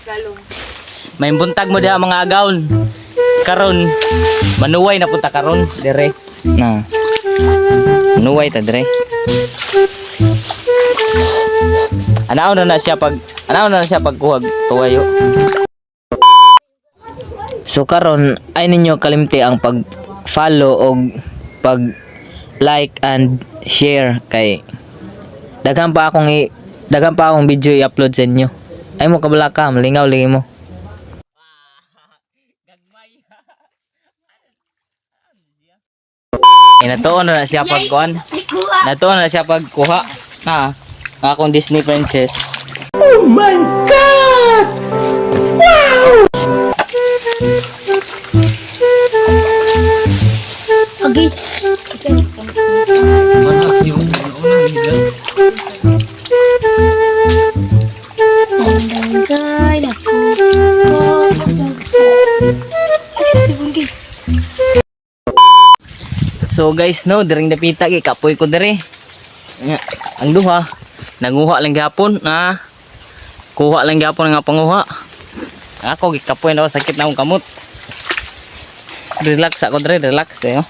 Galong. May buntag mo diha mga agawon. Karon manuway na punta karon dire. Na. Manuway ta dire. Anaw na siya pagkuhag tuwayo. So karon ay ninyo kalimti ang pag-follow o pag-like and share kay daghan pa akong video i-upload sa inyo. Ay mo kabala ka, malingaw lagi mo. Natuon na siya pagkuhan. Natuon na siya pagkuha. Na akong Disney princess. Oh my God! Wow! Okay. Manas yung una nila. Side ako. So guys no, diring dapita gi kapoy ko dire. Ang duha nanguha lang gyapon na kuha lang gyapon nga panguha. Ako gi kapoy na sakit na akong kamot. Relax ako dire, relax tayo.